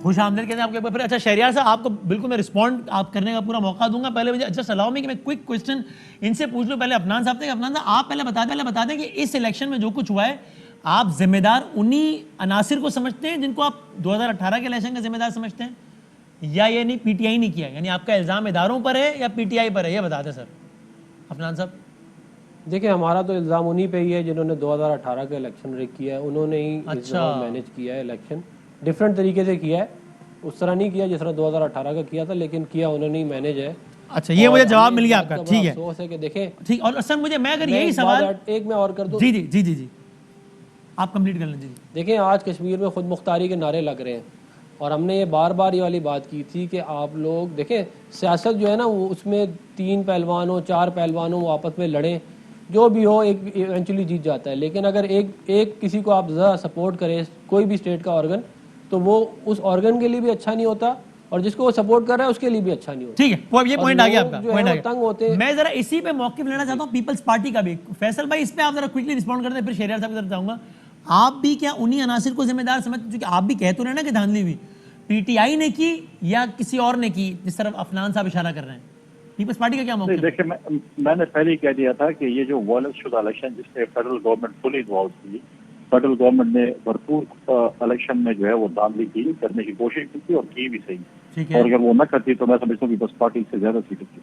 خوش آمدید کہتے ہیں آپ کے اوپر. اچھا شہریار صاحب آپ کو بالکل میں رسپونڈ آپ کرنے کا پورا موقع دوں گا. پہلے مجھے اچھا سلاؤ میں کہ میں کوئک کوشچن ان سے پوچھ لوں. پہلے عفنان صاحب سے. عفنان صاحب آپ پہلے بتا دیں کہ اس الیکشن میں جو کچھ ہوا ہے آپ ذمہ دار انہی عناصر کو سمجھتے ہیں جن کو آپ 2018 کے الیکشن کا ذمہ دار سمجھتے ہیں, یا یہ نہیں پی ٹی آئی نہیں کیا, یعنی آپ کا الزام اداروں پر ہے یا پی ٹی آئی پر ہے, یہ بتا دیں سر عفنان صاحب. دیکھیں ہمارا تو الزام انہی پہ ہی ہے جنہوں نے 2018 کا الیکشن ریگ کیا ہے, انہوں نے ہی اس دفعہ مینیج کیا ہے الیکشن. ڈفرینٹ طریقے سے کیا ہے, اس طرح نہیں کیا جس طرح 2018 کا کیا تھا, لیکن کیا انہوں نے ہی مینیج ہے. اچھا یہ مجھے جواب مل گیا آپ کا, ٹھیک ہے. افسوس ہے کہ دیکھیں ٹھیک, اور سر مجھے میں اگر یہی سوال ایک میں اور کر دوں. جی آپ کمپلیٹ کر لیں. جی دیکھیں آج کشمیر میں خود مختاری کے نعرے لگ رہے ہیں, اور ہم نے یہ بار بار یہ والی بات کی تھی کہ آپ لوگ دیکھیں سیاست جو ہے نا وہ اس میں 3 پہلوان ہو 4 پہلوان ہو, وہ آپس میں لڑیں, جو بھی ہو ایک ایونچولی جیت جاتا ہے. لیکن اگر ایک کسی کو آپ زیادہ سپورٹ کریں کوئی بھی اسٹیٹ کا آرگن, تو وہ اس آرگن کے لیے بھی اچھا نہیں ہوتا, اور جس کو وہ سپورٹ کر رہا ہے اس کے لیے بھی اچھا نہیں ہوتا. ٹھیک ہے, یہ پوائنٹ آ گیا آپ کا, پوائنٹ آ گیا. تنگ ہوتے ہیں. میں ذرا اسی پہ موقف لینا چاہتا ہوں پیپلز پارٹی کا بھی. فیصل بھائی اس پہ آپ ذرا کوئکلی رسپونڈ کر دیں, پھر شہریار صاحب کی طرف جاؤں گا. آپ بھی کیا انہی عناصر کو ذمہ دار سمجھتے, کیونکہ آپ بھی کہہ تو رہے نا کہ دھاندلی ہوئی پی ٹی آئی نے کی یا کسی اور نے کی, جس طرف عفنان صاحب اشارہ کر رہے ہیں. پیپلز پارٹی کا کیا موقف ہے؟ دیکھیں میں نے پہلے ہی کہہ دیا تھا کہ یہ جو وائلنس شدہ الیکشن جس میں فیڈرل گورنمنٹ فلی انوالو تھی, فیڈرل گورنمنٹ نے بھرپور الیکشن میں جو ہے وہ دھاندلی کی کرنے کی کوشش کی تھی, اور کی بھی صحیح, اور اگر وہ نہ کرتی تو میں سمجھتا ہوں پیپلز پارٹی سے زیادہ سیٹیں تھی.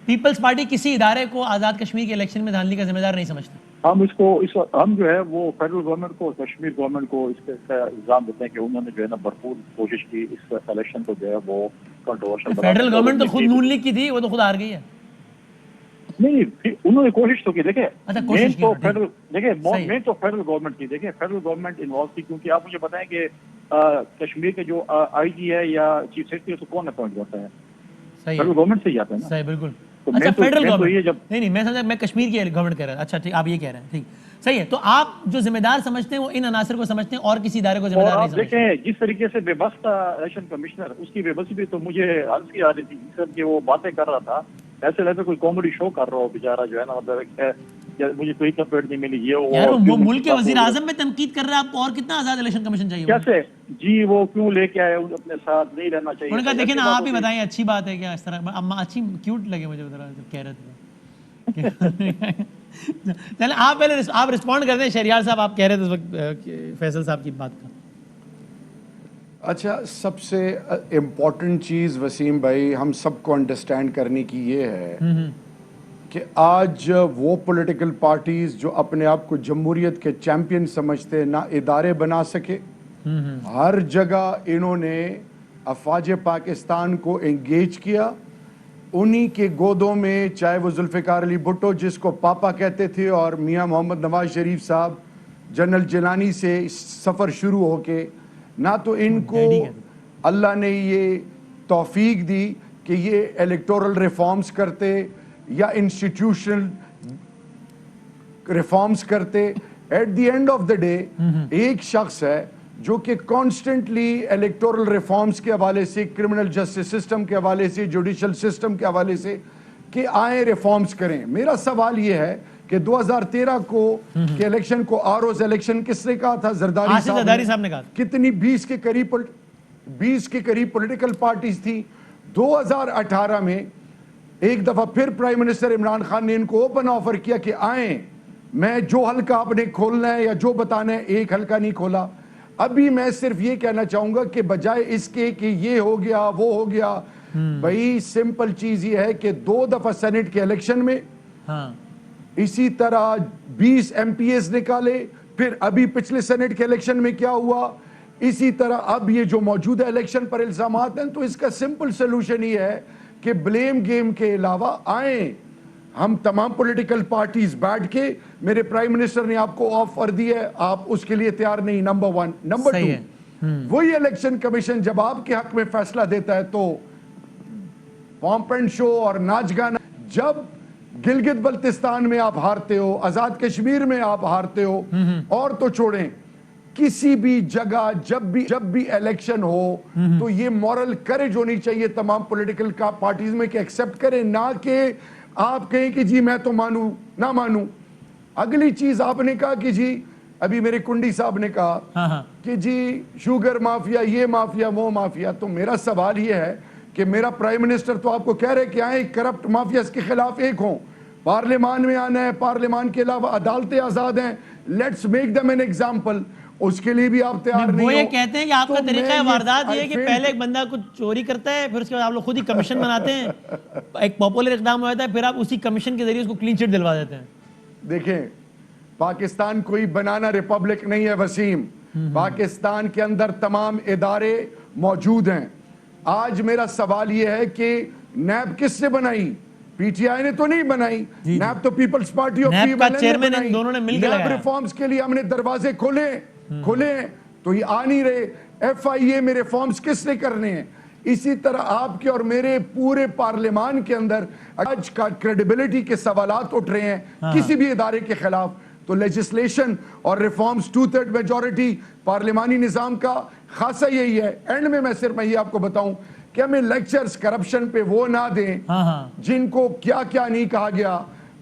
پیپلز پارٹی کسی ادارے کو آزاد کشمیر کے الیکشن میں دھاندلی کا ذمہ دار نہیں سمجھتا. ہم جو ہے وہ فیڈرل گورنمنٹ کو کشمیر گورنمنٹ کو اس کا الزام دیتے ہیں کہ انہوں نے جو ہے نا بھرپور کوشش کی اس الیکشن کو جو ہے وہ کنٹروورشل بنانے. فیڈرل گورنمنٹ تو خود نون لیگ کی تھی, وہ تو خود ہار گئی ہے. نہیں انہوں نے کوشش تو کی. دیکھیں مین تو فیڈرل گورنمنٹ کی. دیکھیں فیڈرل گورنمنٹ انوالو تھی, کیونکہ آپ مجھے بتائیں کہ کشمیر کے جو آئی جی ہے یا چیف سیکرٹری تو کون اپوائنٹ کرتا ہے؟ فیڈرل گورنمنٹ سے ہی آتا ہے نا. صحیح, بالکل. اچھا فیڈرل گورنمنٹ نہیں میں سمجھا میں کشمیر کی گورنمنٹ کہہ رہا ہوں. اچھا ٹھیک, آپ یہ کہہ رہے ہیں, ٹھیک صحیح ہے. تو آپ جو ذمہ دار سمجھتے ہیں وہ ان عناصر کو سمجھتے ہیں اور کسی ادارے کو ذمہ دار نہیں سمجھتے. دیکھیں جس طریقے سے بے بس تھا الیکشن کمشنر, اس کی بے بسی بھی تو مجھے ہنسی آ رہی تھی سر کہ وہ باتیں کر رہا تھا ایسے لگتا کوئی کامیڈی شو کر رہا ہو بیچارہ جو ہے نا, مطلب مجھے کوئی کمپلیٹ نہیں ملی. یہ وہ ملک کے وزیر اعظم میں تنقید کر رہا ہے آپ کو, اور کتنا آزاد الیکشن کمیشن چاہیے کیسے جی وہ کیوں لے کے آئے اپنے ساتھ, نہیں رہنا چاہیے. انہوں نے کہا دیکھیں نا آپ ہی بتائیں اچھی بات ہے کیا, اس طرح اچھی کیوٹ لگے مجھے ذرا جب کہہ رہے تھے. چلیں آپ پہلے آپ رسپونڈ کر دیں. شہریار صاحب آپ کہہ رہے تھے اس وقت فیصل صاحب کی بات کا. اچھا سب سے امپورٹنٹ چیز وسیم بھائی ہم سب کو انڈرسٹینڈ کرنے کی یہ ہے کہ آج وہ پولیٹیکل پارٹیز جو اپنے آپ کو جمہوریت کے چیمپئن سمجھتے نہ ادارے بنا سکے, ہر جگہ انہوں نے افواج پاکستان کو انگیج کیا. انہی کے گودوں میں چاہے وہ ذوالفقار علی بھٹو جس کو پاپا کہتے تھے, اور میاں محمد نواز شریف صاحب, جنرل جیلانی سے سفر شروع ہو کے, نہ تو ان کو اللہ نے یہ توفیق دی کہ یہ الیکٹورل ریفارمز کرتے یا انسٹیٹیوشنل ریفارمز کرتے. At the end of the day ایک شخص ہے جو کہ کانسٹنٹلی الیکٹورل ریفارمز کے حوالے سے, کرمنل جسٹس سسٹم کے حوالے سے, جوڈیشل سسٹم کے حوالے سے کہ آئیں ریفارمز کریں. میرا سوال یہ ہے کہ 2013 کو کے الیکشن کو آروز الیکشن کس نے کہا تھا؟ زرداری صاحب نے کہا. کتنی 20 کے قریب پولیٹیکل پارٹیز تھی. 2018 میں ایک دفعہ پھر پرائم منسٹر عمران خان نے ان کو اوپن آفر کیا کہ آئیں, میں جو حلقہ آپ نے کھولنا ہے یا جو بتانا ہے, ایک حلقہ نہیں کھولا. ابھی میں صرف یہ کہنا چاہوں گا کہ بجائے اس کے کہ یہ ہو گیا وہ ہو گیا, بھائی سمپل چیز یہ ہے کہ 2 دفعہ سینٹ کے الیکشن میں اسی طرح 20 ایم پی ایز نکالے, پھر ابھی پچھلے سینٹ کے الیکشن میں کیا ہوا, اسی طرح اب یہ جو موجودہ الیکشن پر الزامات ہیں. تو اس کا سمپل سلوشن یہ ہے کہ بلیم گیم کے علاوہ آئیں ہم تمام پولیٹیکل پارٹیز بیٹھ کے, میرے پرائم منسٹر نے آپ کو آفر دی ہے, آپ اس کے لیے تیار نہیں, نمبر 1. نمبر 2, وہی الیکشن کمیشن جب آپ کے حق میں فیصلہ دیتا ہے تو پامپ اینڈ شو اور ناچ گانا. جب گلگت بلتستان میں آپ ہارتے ہو, آزاد کشمیر میں آپ ہارتے ہو, اور تو چھوڑیں کسی بھی جگہ جب بھی الیکشن ہو تو یہ مورل کریج ہونی چاہیے تمام پولیٹیکل پارٹیز میں کہ ایکسپٹ کریں, نہ کہ آپ کہیں کہ جی میں تو مانوں نہ مانوں. اگلی چیز آپ نے کہا کہ جی ابھی میرے کنڈی صاحب نے کہا ہاں ہاں کہ جی شوگر مافیا، یہ مافیا وہ مافیا. تو میرا سوال یہ ہے کہ میرا پرائم منسٹر تو آپ کو کہہ رہے کہ آئیں کرپٹ مافیاز کے خلاف ایک ہوں، پارلیمان میں آنا ہے، پارلیمان کے علاوہ عدالتیں آزاد ہیں، let's make them an example. اس کے لیے بھی آپ تیار نہیں وہ ہو. یہ کہتے ہیں کہ آپ کا تو طریقہ میں واردات یہ ہے I کہ failed پہلے ایک بندہ کچھ چوری کرتا ہے، پھر اس کے بعد آپ لوگ خود ہی کمیشن بناتے ہیں، ایک پاپولر اقدام ہو جاتا ہے، پھر آپ اسی کمیشن کے ذریعے اس کو کلین چٹ دلوا دیتے ہیں. دیکھیں پاکستان کوئی بنانا ریپبلک نہیں ہے وسیم. پاکستان کے اندر تمام ادارے موجود ہیں. آج میرا سوال یہ ہے کہ نیب کس نے بنائی؟ پی ٹی آئی نے تو نہیں بنائی. نیب تو پیپلز پارٹی آف نیب کا PMLN نے چیئرمین بنائی. دونوں نے مل کے نیب لگایا. ریفارمز کے لیے ہم نے دروازے کھولے تو یہ آ نہیں رہے. FIA میں ریفارمز کس نے کرنے ہیں؟ اسی طرح آپ کے اور میرے پورے پارلیمان کے اندر آج کا کریڈیبلٹی کے سوالات اٹھ رہے ہیں کسی بھی ادارے کے خلاف. تو لیجسلیشن اور ریفارمز 2/3 میجورٹی پارلیمانی نظام کا خاصہ یہی ہے. اینڈ میں صرف میں یہ آپ کو بتاؤں کہ ہمیں لیکچرز کرپشن پہ وہ نہ دیں جن کو کیا کیا نہیں کہا گیا.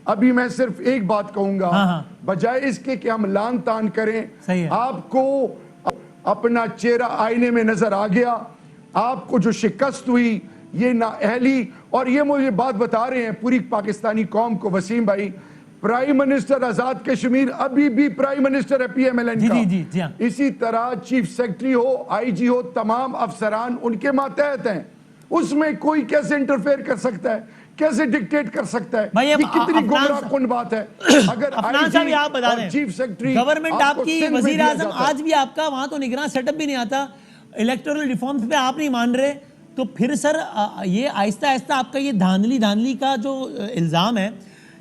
ابھی میں صرف ایک بات کہوں گا، بجائے اس کے کہ ہم لان تان کریں، آپ کو اپنا چہرہ آئینے میں نظر آ گیا. آپ کو جو شکست ہوئی، یہ نااہلی، اور یہ مجھے بات بتا رہے ہیں پوری پاکستانی قوم کو وسیم بھائی، پرائم منسٹر آزاد کشمیر ابھی بھی پرائم منسٹر ہے PMLN کا. اسی طرح چیف سیکرٹری ہو، IG ہو، تمام افسران ان کے ماتحت ہیں. اس میں کوئی کیسے انٹرفیئر کر سکتا ہے، کیسے ڈکٹیٹ کر سکتا ہے؟ یہ کتنی گمراہ کن بات ہے. اگر افنان صاحب آپ بتا دیں، چیف سیکرٹری گورنمنٹ آپ کی، وزیر اعظم آج بھی آپ کا، وہاں تو نگراں سیٹ اپ بھی نہیں آتا، الیکٹورل ریفارمز پہ آپ نہیں مان رہے، تو پھر سر یہ آہستہ آہستہ آپ کا یہ دھاندلی کا جو الزام ہے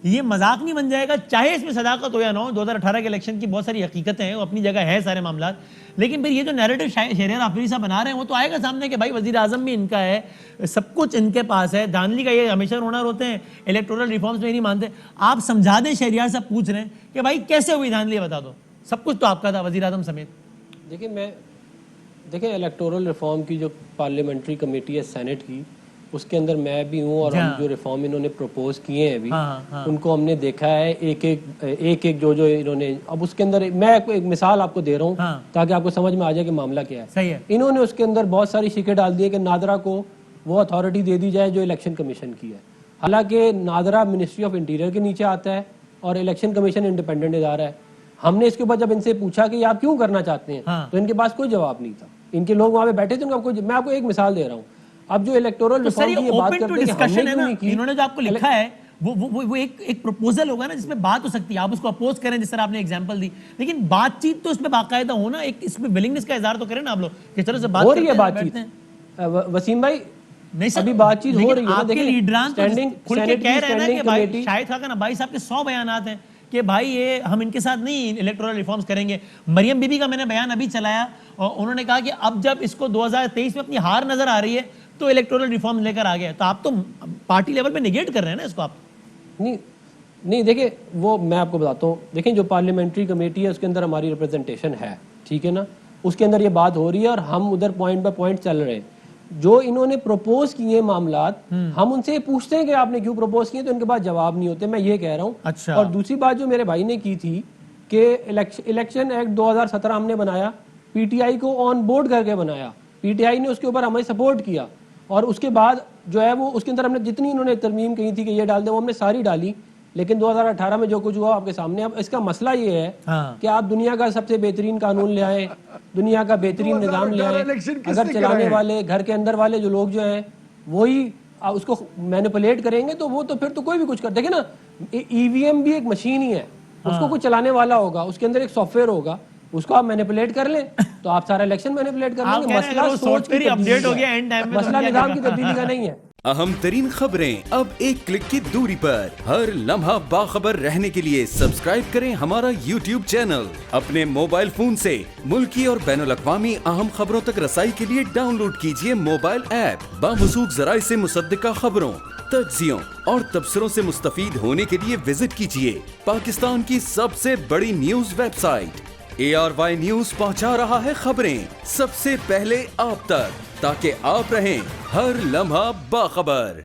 یہ مذاق نہیں بن جائے گا؟ چاہے اس میں صداقت ہو یا نہ ہو، 2018 کے الیکشن کی بہت ساری حقیقتیں ہیں، وہ اپنی جگہ ہے سارے معاملات، لیکن پھر یہ جو نیریٹو شہریار آفریدی صاحب بنا رہے ہیں وہ تو آئے گا سامنے کہ بھائی وزیر اعظم بھی ان کا ہے، سب کچھ ان کے پاس ہے. دھاندلی کا یہ ہمیشہ رونر ہوتے ہیں، الیکٹورل ریفارمز میں نہیں مانتے. آپ سمجھا دیں، شہریار صاحب پوچھ رہے ہیں کہ بھائی کیسے ہوئی دھاندلی، بتا دو. سب کچھ تو آپ کا تھا، وزیر اعظم سمیت. دیکھیں الیکٹورل ریفارم کی جو پارلیمنٹری کمیٹی ہے سینٹ کی، اس کے اندر میں بھی ہوں، اور ہم جو ریفارم انہوں نے پروپوز کیے ہیں ابھی ان کو ہم نے دیکھا ہے ایک ایک جو انہوں نے. اب اس کے اندر میں ایک مثال آپ کو دے رہا ہوں تاکہ آپ کو سمجھ میں آ جائے کہ معاملہ کیا ہے. انہوں نے اس کے اندر بہت ساری شکیں ڈال دی ہے کہ نادرا کو وہ اتھارٹی دے دی جائے جو الیکشن کمیشن کی ہے. حالانکہ نادرا منسٹری آف انٹیریئر کے نیچے آتا ہے اور الیکشن کمیشن انڈیپینڈنٹ ادارہ ہے. ہم نے اس کے بعد جب ان سے پوچھا کہ آپ کیوں کرنا چاہتے ہیں تو ان کے پاس کوئی جواب نہیں تھا. ان کے لوگ وہاں پہ بیٹھے تھے، میں آپ کو ایک مثال دے رہا ہوں. اب جو الیکٹورل ریفارم کی یہ بات کرتے ہیں کہ ہم نے کیوں نہیں کی، انہوں نے جو آپ کو لکھا ہے وہ ایک پروپوزل ہوگا نا جس میں بات ہو سکتی ہے، آپ اس کو اپوز کریں جس طرح آپ نے ایگزامپل دی، لیکن بات چیت تو اس میں باقاعدہ ہونا، ایک اس میں ولنگنس کا اظہار تو کریں نا آپ لوگ کہ چلو سے بات ہو رہی ہے. بات چیت وسیم بھائی ابھی بات چیت ہو رہی ہے. آپ کے لیڈران تو کھل کے کہہ رہے ہیں نا کہ بھائی شاہد خاقان عباسی صاحب کے 100 بیانات ہیں کہ بھائی یہ ہم ان کے ساتھ نہیں الیکٹورل ریفارمز کریں گے. مریم بی بی کا میں نے بیان ابھی چلایا اور انہوں نے کہا کہ اب جب اس کو 2023 میں اپنی ہار نظر آ رہی ہے تو الیکٹورل ریفارم لے کر آ گیا. تو آپ تو پارٹی لیول پہ نیگیٹ کر رہے ہیں نا اس کو. آپ نہیں دیکھیں وہ میں آپ کو بتاتا ہوں. دیکھیں جو پارلیمنٹری کمیٹی ہے اس کے اندر ہماری ریپرزنٹیشن ہے، ٹھیک ہے نا، اس کے اندر یہ بات ہو رہی ہے اور ہم ادھر پوائنٹ بائی پوائنٹ چل رہے ہیں. جو انہوں نے پروپوز کیے معاملات ہم ان سے پوچھتے ہیں کہ آپ نے کیوں پروپوز کیے تو ان کے پاس جواب نہیں ہوتے. میں یہ کہہ رہا ہوں. اور دوسری بات جو میرے بھائی نے کی تھی کہ الیکشن ایکٹ 2017 ہم نے بنایا، PTI کو آن بورڈ کر کے بنایا، PTI نے اس کے اوپر ہمیں سپورٹ کیا، اور اس کے بعد جو ہے وہ اس کے اندر ہم نے جتنی انہوں نے ترمیم کہی تھی کہ یہ ڈال دیں وہ ہم نے ساری ڈالی. لیکن 2018 میں جو کچھ ہوا آپ کے سامنے. اب اس کا مسئلہ یہ ہے کہ آپ دنیا کا سب سے بہترین قانون لے آئیں، دنیا کا بہترین نظام لے آئیں، اگر چلانے والے گھر کے اندر والے جو لوگ جو ہیں وہی اس کو مینیپولیٹ کریں گے تو وہ تو پھر تو کوئی بھی کچھ کر. دیکھیں نا EVM بھی ایک مشین ہی ہے، اس کو کوئی چلانے والا ہوگا، اس کے اندر ایک سافٹ ویئر ہوگا، اس کو آپ مینیپولیٹ کر لیں تو آپ سارا الیکشن مینیپولیٹ کر لیں گے. مسئلہ سوچ کی تبدیلی ہے، مسئلہ نظام کی تبدیلی کا نہیں ہے. اہم ترین خبریں اب ایک کلک کی دوری پر. ہر لمحہ باخبر رہنے کے لیے سبسکرائب کریں ہمارا YouTube چینل. اپنے موبائل فون سے ملکی اور بین الاقوامی اہم خبروں تک رسائی کے لیے ڈاؤن لوڈ کیجیے موبائل ایپ. باموثوق ذرائع سے مصدقہ خبروں، تجزیوں اور تبصروں سے مستفید ہونے کے لیے وزٹ کیجیے پاکستان کی سب سے بڑی news website. ARY news پہنچا رہا ہے خبریں سب سے پہلے آپ تک تاکہ آپ رہیں ہر لمحہ باخبر.